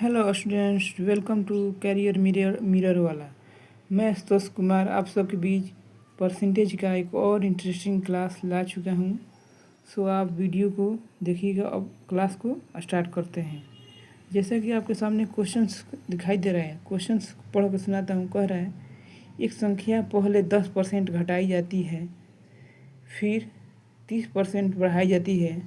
Hello students, welcome to career mirror वाला। मैं आशुतोष कुमार आप सबके बीच परसेंटेज का एक और इंटरेस्टिंग क्लास ला चुका हूँ। सो आप वीडियो को देखिएगा। अब क्लास को स्टार्ट करते हैं। जैसा कि आपके सामने क्वेश्चंस दिखाई दे रहे हैं, क्वेश्चंस पढ़ कर सुनाता हूँ। कह रहा है एक संख्या पहले 10% घटाई जाती है, फिर 30% बढ़ाई जाती है,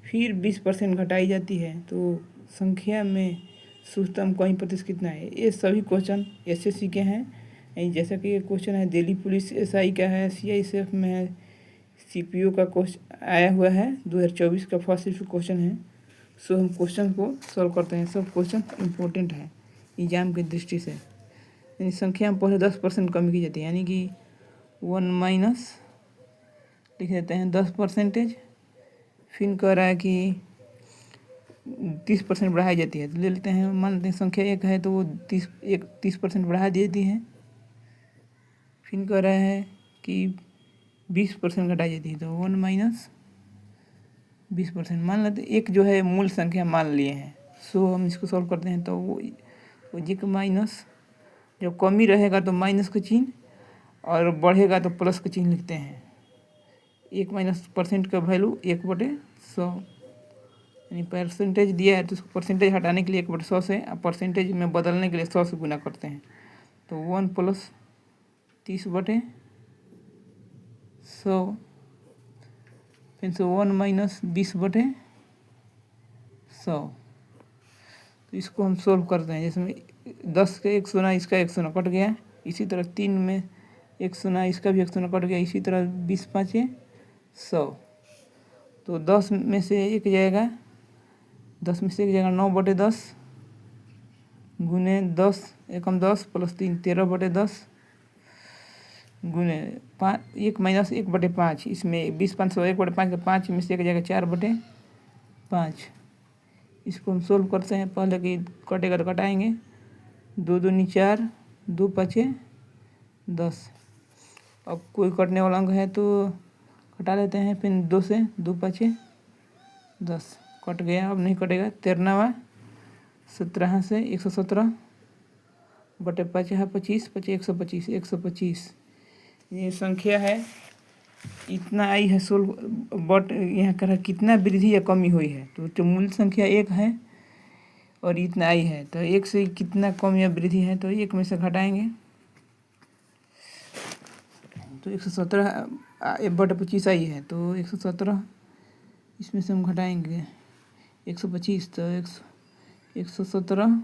फिर 20% घटाई जाती है, तो संख्या में सूत्रम कहीं प्रतिशत कितना है। ये सभी क्वेश्चन एसएससी के हैं। जैसा कि ये क्वेश्चन है दिल्ली पुलिस एसआई का है, सीआईएसएफ में है, सीपीओ का क्वेश्चन आया हुआ है, 2024 का फर्स्ट शिफ्ट क्वेश्चन है। सो हम क्वेश्चन को सॉल्व करते हैं। सब क्वेश्चन इम्पोर्टेंट है एग्जाम की दृष्टि से। यानी संख्या में पहले 10% कमी की जाती है, यानी कि 1 माइनस लिख देते हैं 10%। फिर कह रहा है कि 30% बढ़ाई जाती है, तो ले लेते हैं। मान लेते हैं संख्या 1 है तो वो 30% बढ़ा देती है। फिर कह रहा है कि 20% घटाई जाती है, तो 1 माइनस 20%। मान लेते एक जो है मूल संख्या मान लिए हैं। सो हम इसको सॉल्व करते हैं, तो वो जी का माइनस, जब कमी रहेगा तो माइनस का चिन्ह और बढ़ेगा तो प्लस का चिन्ह लिखते हैं। 1 माइनस परसेंट का वैल्यू 1/100, यानी परसेंटेज दिया है तो उसको परसेंटेज हटाने के लिए 1/100 से, परसेंटेज में बदलने के लिए 100 से गुना करते हैं। तो 1 + 30/100, फिर से 1 माइनस 20/100। तो इसको हम सोल्व करते हैं। जैसे 10 का 1 0, इसका 1 0 कट गया। इसी तरह 3 में 1 0, इसका भी 1 0 कट गया। इसी तरह 20 × 5 = 100। तो 10 में से 1 जाएगा, 10 में से 1 जाएगा 9/10 गुने 10 एकम 10 + 3 13/10 गुने 5 1 माइनस 1/5। इसमें 20 5 100 1/5 5 में से 1 जाएगा 4/5। इसको हम सोल्व करते हैं। पहले कि कटेगा तो कटाएंगे। 2 दूनी 4, 2 × 5 = 10। अब कोई कटने वाला अंक है तो कटा लेते हैं। फिर 2 से 2 × 5 = 10 कट गया। अब नहीं कटेगा। 13वां 17 से 117/5 है 25 5 125 125। ये संख्या है, इतना आई है सोल्व। बट यहाँ कह रहा कितना वृद्धि या कमी हुई है, तो मूल संख्या 1 है और इतना आई है, तो 1 से कितना कम या वृद्धि है, तो 1 में से घटाएंगे तो 117/25 आई है, तो 117 इसमें से हम घटाएंगे 125, तो 117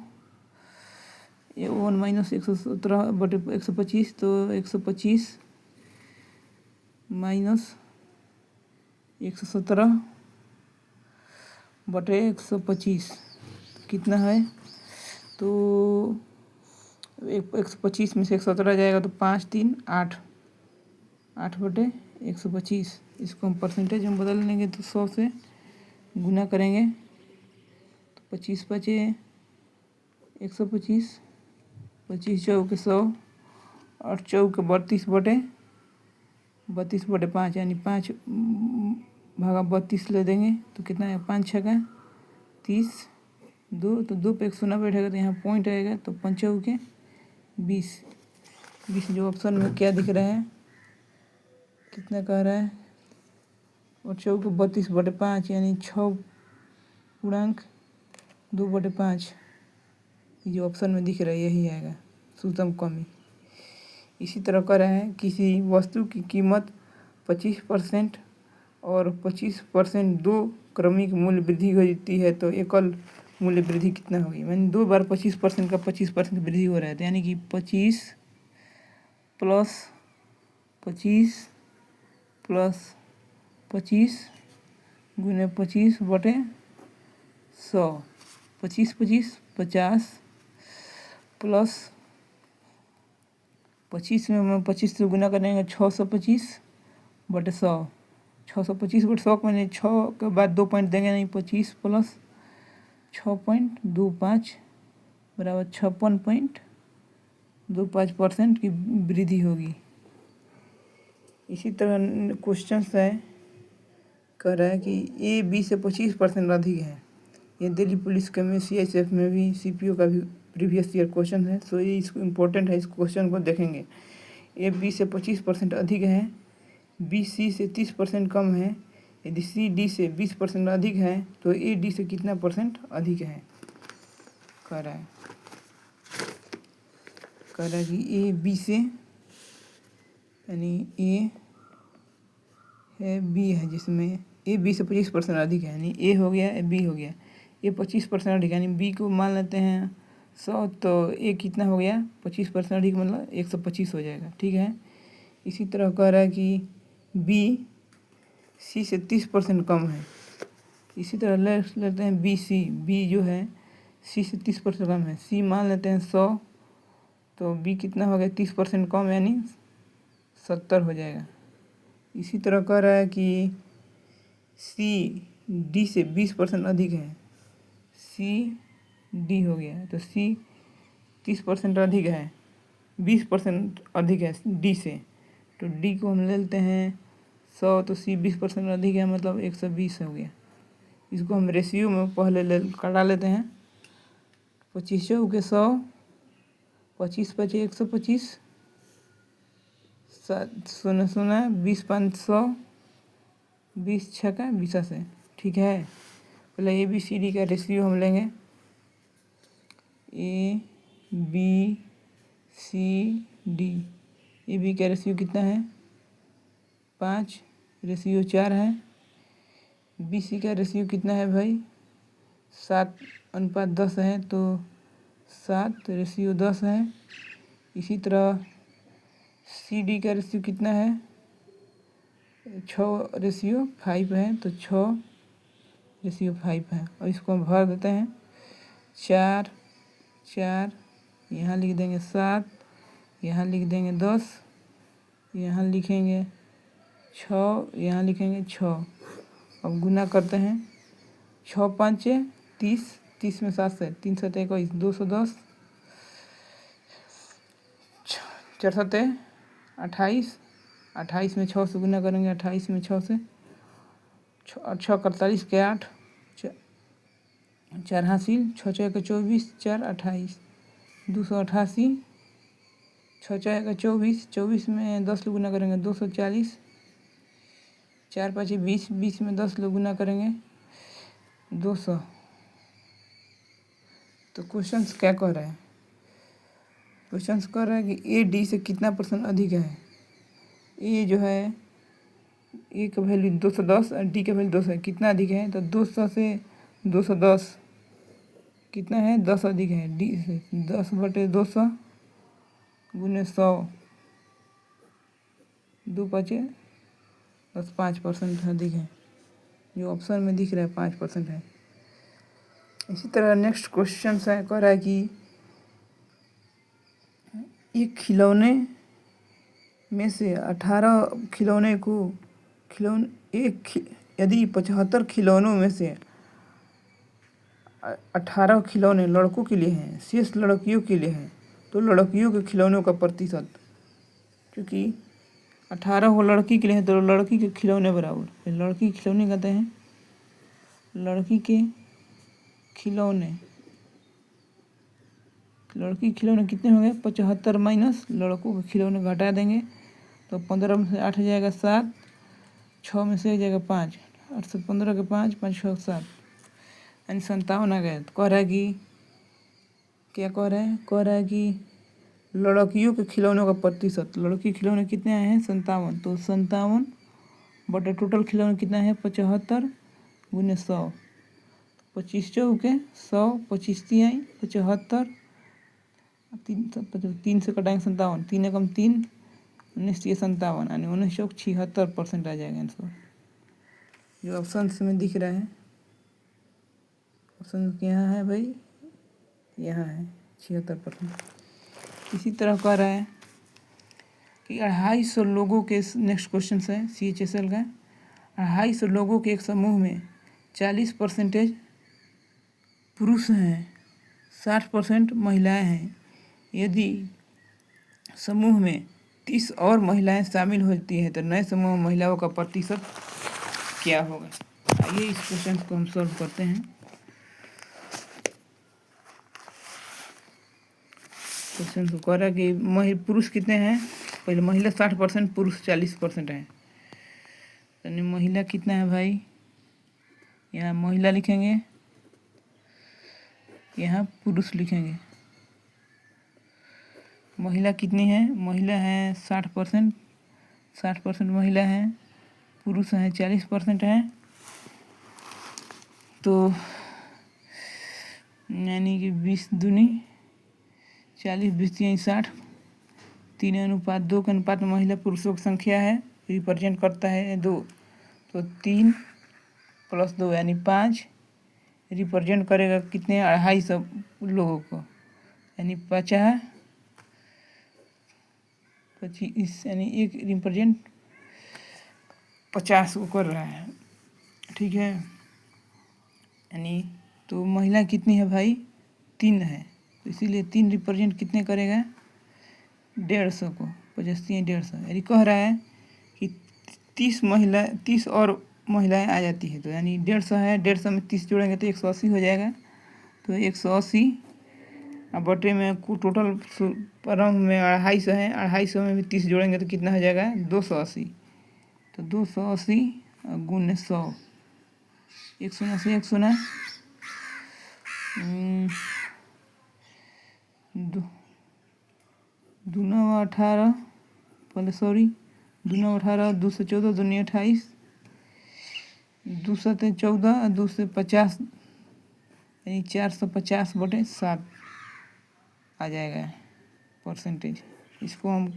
1 माइनस 117/125, तो 125 माइनस 117/125 कितना है, तो 125 में से 117 जाएगा तो 5 3 8 8/125। इसको हम परसेंटेज में बदल लेंगे तो 100 से गुना करेंगे तो 25 × 5 = 125, 25 × 4 = 100 और 4 × 32/5, यानी 5/32 ले देंगे तो कितना है, 5 × 6 = 30, 2 तो 2 पे 1 0 बैठेगा तो यहाँ पॉइंट आएगा, तो 5 × 4 = 20। जो ऑप्शन में क्या दिख रहा है, कितना कह रहा है, और 4 को 32/5, यानी 6.2/5। जो ऑप्शन में दिख रहा है यही आएगा सूत्रम कमी। इसी तरह कह रहा है किसी वस्तु की कीमत 25% और 25% दो क्रमिक मूल्य वृद्धि होती है, तो एकल मूल्य वृद्धि कितना होगी। मैंने 2 बार 25% का 25% वृद्धि हो रहा है, तो यानी कि 25 + 25 + 25 गुने 25/100, 25 25 50 प्लस 25 में हम 25 से गुना करेंगे 625/100। 625/100 को मैंने 6 के बाद 2 पॉइंट देंगे, नहीं 25 + 6.25 बराबर 56.25% की वृद्धि होगी। इसी तरह क्वेश्चन है, कह रहा है कि ए बी से 25% अधिक है, ये दिल्ली पुलिस के में CICF में भी CPO का भी प्रीवियस ईयर क्वेश्चन है। सो ये इसको इम्पोर्टेंट है, इस क्वेश्चन को देखेंगे। ए बी से 25% अधिक है, बी सी से 30% कम है, यदि सी डी से 20% अधिक है तो ए डी से कितना परसेंट अधिक है। कह रहा है कि ए बी से, यानी ए है बी है जिसमें ए बी से 25% अधिक है, यानी ए हो गया, बी हो गया। ए 25% अधिक यानी बी को मान लेते हैं 100, तो ए कितना हो गया 25% अधिक, मतलब 125 हो जाएगा। ठीक है। इसी तरह कह रहा है कि बी सी से 30% कम है। इसी तरह लेते हैं बी सी, बी जो है सी से 30% कम है, सी मान लेते हैं 100, तो बी कितना हो गया 30% कम, यानी 70 हो जाएगा। इसी तरह कह रहा है कि सी डी से 20% अधिक है, सी डी हो गया, तो सी 30% अधिक है, 20% अधिक है डी से, तो डी को हम ले लेते हैं 100, तो सी 20% अधिक है, मतलब 120 हो गया। इसको हम रेशियो में पहले कटा लेते हैं। 25 चौके 100, 25 पचे 125, 0 0, 20 5 100, 20 छक्का 20 से। ठीक है। पहले ए बी सी डी का रेशियो हम लेंगे। A B C D, A B का रेशियो कितना है 5, रेशियो 4 है। बी सी का रेशियो कितना है भाई 7:10 है, तो 7 रेशियो 10 है। इसी तरह सी डी का रेशियो कितना है 6 रेशियो 5 है, तो 6 रेशियो 5 है। और इसको हम भर देते हैं 4 4, यहाँ लिख देंगे 7, यहाँ लिख देंगे 10, यहाँ लिखेंगे 6, यहाँ लिखेंगे 6। अब गुना करते हैं 6 5 30, 30 में 7 से 3 7 21, 210, 4 7 28, 28 में 6 से गुना करेंगे, 28 में 6 से 6 48 के 8, 4 हासिल, 6 6 के 24, 4 28, 288, 6 6 के 24, 24 में 10 लोग गुना करेंगे 240, 4 5 20, 20 में 10 लोग गुना करेंगे 200। तो क्वेश्चंस क्या कह रहा है, क्वेश्चंस कह रहा है कि ए डी से कितना % अधिक है। ए जो है ए का वैल्यू 210 और डी का वैल्यू 200 है, कितना अधिक है, तो 200 से 210 कितना है 10 अधिक है, डी से 10/200 गुने 100, 2 5 10, 5% अधिक है, जो ऑप्शन में दिख रहा है 5% है। इसी तरह नेक्स्ट क्वेश्चन है, कह रहा है कि एक खिलौने में से 18 खिलौने को यदि 75 खिलौनों में से 18 खिलौने लड़कों के लिए हैं, शेष लड़कियों के लिए हैं, तो लड़कियों के खिलौनों का प्रतिशत, क्योंकि 18 वो लड़की के लिए हैं तो लड़की के खिलौने बराबर, लड़की के खिलौने कहते हैं, लड़की के खिलौने, लड़की खिलौने कितने होंगे 75 माइनस लड़कों के खिलौने घटा देंगे, तो 15 में से 8 जाएगा 7, 6 में से जाएगा 5, 8 से 15 के 5, 5 6 7, यानी 57 आ गए। तो कह रहा है कि क्या कह रहा है कि लड़कियों के खिलौनों का प्रतिशत, लड़की खिलौने कितने आए हैं 57, तो 57 बटे टोटल खिलौने कितना है 75 गुने 100, 25 चौके 100, 25 तिहाई 75, 3 से कटाएंगे 57, 3 एकम 3, 19 57, यानी 1976% आ जाएगा आंसर, जो ऑप्शन में दिख रहा है। ऑप्शन यहाँ है भाई, यहाँ है 76%। इसी तरह कह रहा है कि 250 लोगों के, नेक्स्ट क्वेश्चन है CHSL का, 250 लोगों के एक समूह में 40% पुरुष हैं, 60% महिलाएं हैं। यदि समूह में 30 और महिलाएं शामिल होती हैं तो नए समूह में महिलाओं का प्रतिशत क्या होगा। आइए इस क्वेश्चन को हम सॉल्व करते हैं। क्वेश्चन को कह रहा है कि पुरुष कितने हैं। पहले महिला 60%, पुरुष 40% है। यानी महिला कितना है भाई, यहाँ महिला लिखेंगे, यहाँ पुरुष लिखेंगे। महिला कितनी है, महिला है 60%, 60% महिला है, पुरुष हैं 40% है। तो यानी कि 20 दूनी 40, 20 3 60, 3:2 के अनुपात में महिला पुरुषों की संख्या है, रिप्रेजेंट करता है 2। तो 3 + 2 यानी 5 रिप्रेजेंट करेगा कितने, 250 लोगों को, यानी 50 25 यानी एक रिप्रेजेंट 50 को कर रहा है। ठीक है, यानी तो महिला कितनी है भाई, 3 है, तो इसीलिए 3 रिप्रेजेंट कितने करेगा, 150 को, 50 150, यानी कह रहा है कि 30 और महिलाएं आ जाती है, तो यानी 150 है, 150 में 30 जोड़ेंगे तो 180 हो जाएगा। तो 180 अब बटे में टोटल प्रारंभ में 250 है, 250 में भी 30 जोड़ेंगे तो कितना हो जाएगा, 280। तो 280 गुने 100, 1 शून्य से 1 शून्य, 2 9 18, पहले सॉरी 2 9 18, 2 से 14, 2 9 28, 2 7 14, 2 से 50 यानी 450/7 आ जाएगा परसेंटेज। इसको हम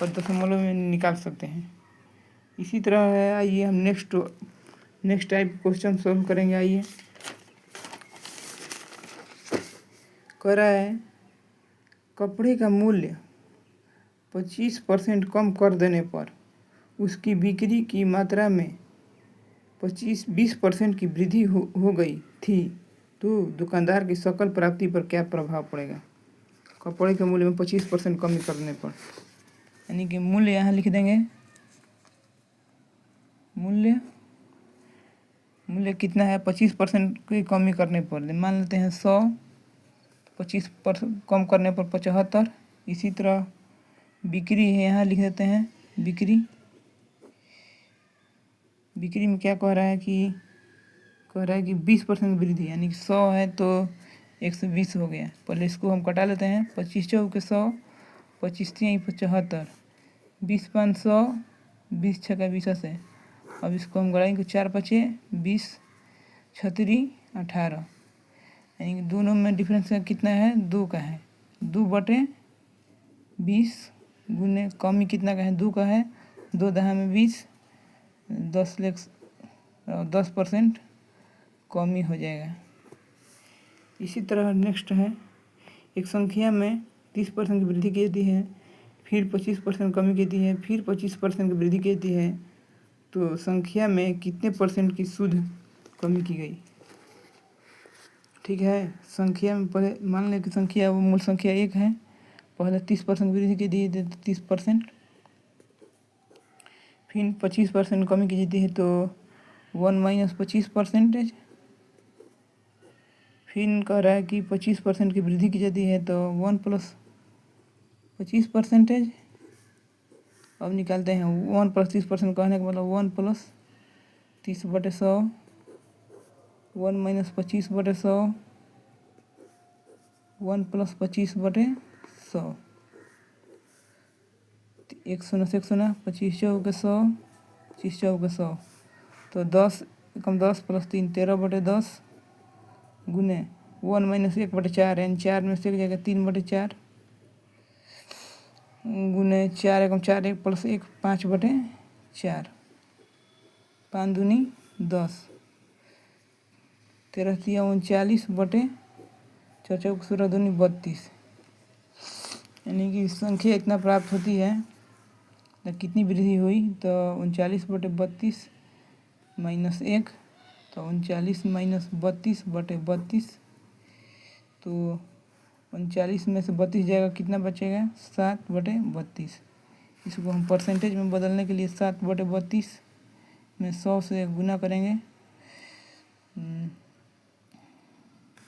दशमलव में निकाल सकते हैं। इसी तरह है, आइए हम नेक्स्ट टाइप क्वेश्चन सॉल्व करेंगे। आइए, कह रहा है कपड़े का मूल्य 25% कम कर देने पर उसकी बिक्री की मात्रा में 20% की वृद्धि हो गई थी, तो दुकानदार की सकल प्राप्ति पर क्या प्रभाव पड़ेगा। कपड़े के मूल्य में 25% कमी करने पर, यानी कि मूल्य यहाँ लिख देंगे, मूल्य कितना है, 25% की कमी करने पर, मान लेते हैं 100, 25% कम करने पर 75। इसी तरह बिक्री है, यहाँ लिख देते हैं बिक्री में क्या कह रहा है कि 20% वृद्धि, यानी कि 100 है तो 120 हो गया। पहले इसको हम कटा लेते हैं, 25 चौके 100, 25 3 75, 20 5 100, 20 6 20 से। अब इसको हम गड़ाएंगे 4 5 20, 36 18, यानी कि दोनों में डिफरेंस कितना है, 2 का है, 2/20 गुने कमी कितना का है, 2 का है, 2 दहा में 20, 10% कमी हो जाएगा। इसी तरह नेक्स्ट है, एक संख्या में 30% की वृद्धि की जाती है, फिर 25% कमी की जाती है, फिर 25% की वृद्धि की जाती है, तो संख्या में कितने परसेंट की शुद्ध कमी की गई। ठीक है, संख्या में पहले मान लें कि संख्या वो मूल संख्या 1 है, पहले 30% वृद्धि की दी है तो 30%, फिर 25% कमी की जाती है तो 1 - 25%, फिर कह रहा है कि 25% की वृद्धि की जाती है तो 1 + 25%। अब निकालते हैं 1 + 30% कहने का मतलब 1 + 30/100, 1 - 25/100, 1 + 25/100, 1 शून्य से 1 शून्य, 25 चौके 100, 25 चौके 100, तो 10 कम 10 + 3 13/10 गुने 1 - 1/4, यानी 4 में से एक जगह 3/4 गुने 4 एकम 4, 1 + 1 5/4, 5 दूनी 10, 13 तिया 39/4, 4 16 दूनी 32, यानी कि संख्या इतना प्राप्त होती है। तो कितनी वृद्धि हुई, तो 39/32 - 1, तो 39 - 32/32, तो 39 में से 32 जाएगा, कितना बचेगा, 7/32। इसको हम परसेंटेज में बदलने के लिए 7/32 में 100 से गुना करेंगे,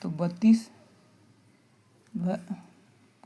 तो 32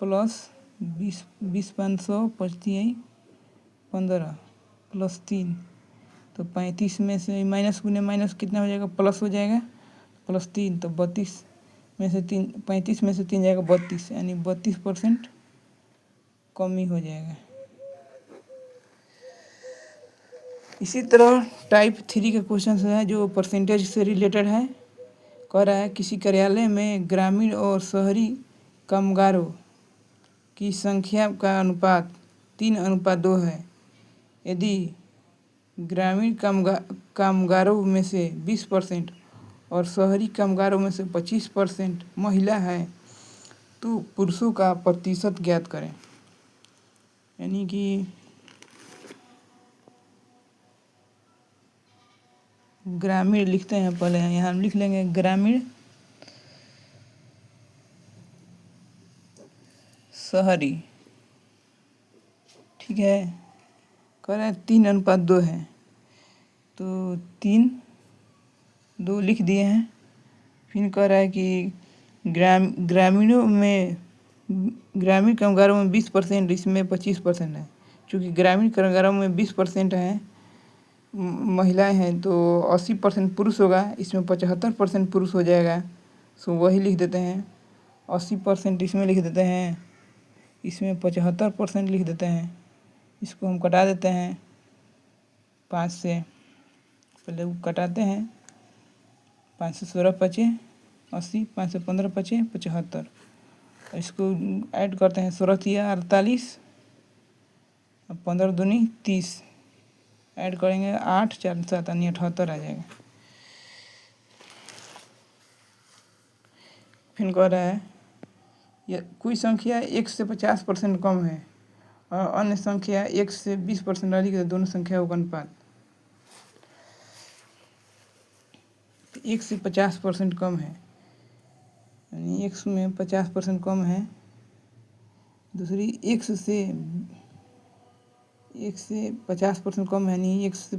प्लस 20 बचती है 15 प्लस 3 तो 35 में से माइनस गुने माइनस कितना हो जाएगा, प्लस हो जाएगा, प्लस 3 तो 32 में से 3, 35 में से 3 जाएगा 32, यानी 32% कमी हो जाएगा। इसी तरह टाइप 3 का क्वेश्चन है जो परसेंटेज से रिलेटेड है। कह रहा है किसी कार्यालय में ग्रामीण और शहरी कामगारों की संख्या का अनुपात 3:2 है। यदि ग्रामीण कामगारों में से 20% और शहरी कामगारों में से 25% महिला है तो पुरुषों का प्रतिशत ज्ञात करें। यानी कि ग्रामीण लिखते हैं, पहले यहाँ हम लिख लेंगे ग्रामीण शहरी, ठीक है। कह रहा है 3:2 है तो 3:2 लिख दिए हैं। फिर कह रहा है कि ग्रामीण कामगारों में 20%, इसमें 25% है। चूँकि ग्रामीण कामगारों में 20% है महिलाएं हैं तो 80% पुरुष होगा, इसमें 75% पुरुष हो जाएगा। सो वही लिख देते हैं, 80% इसमें लिख देते हैं, इसमें 75% लिख देते हैं। इसको हम कटा देते हैं 5 से, पहले वो कटाते हैं, 5 से 16 बचे 80, 5 से 15 बचे 75। इसको ऐड करते हैं, 16 तिया 48 और 15 दूनी 30, ऐड करेंगे 8 4 7 यानी 78 आ जाएगा। फिर कह रहा है यह कोई संख्या 1 से 50% कम है और अन्य संख्या 1 से 20% अधिक है, दोनों संख्याओं का अनुपात 1 से 50% कम है, यानी 1 में 50% कम है। दूसरी 1 से 50% कम है, यानी 1 से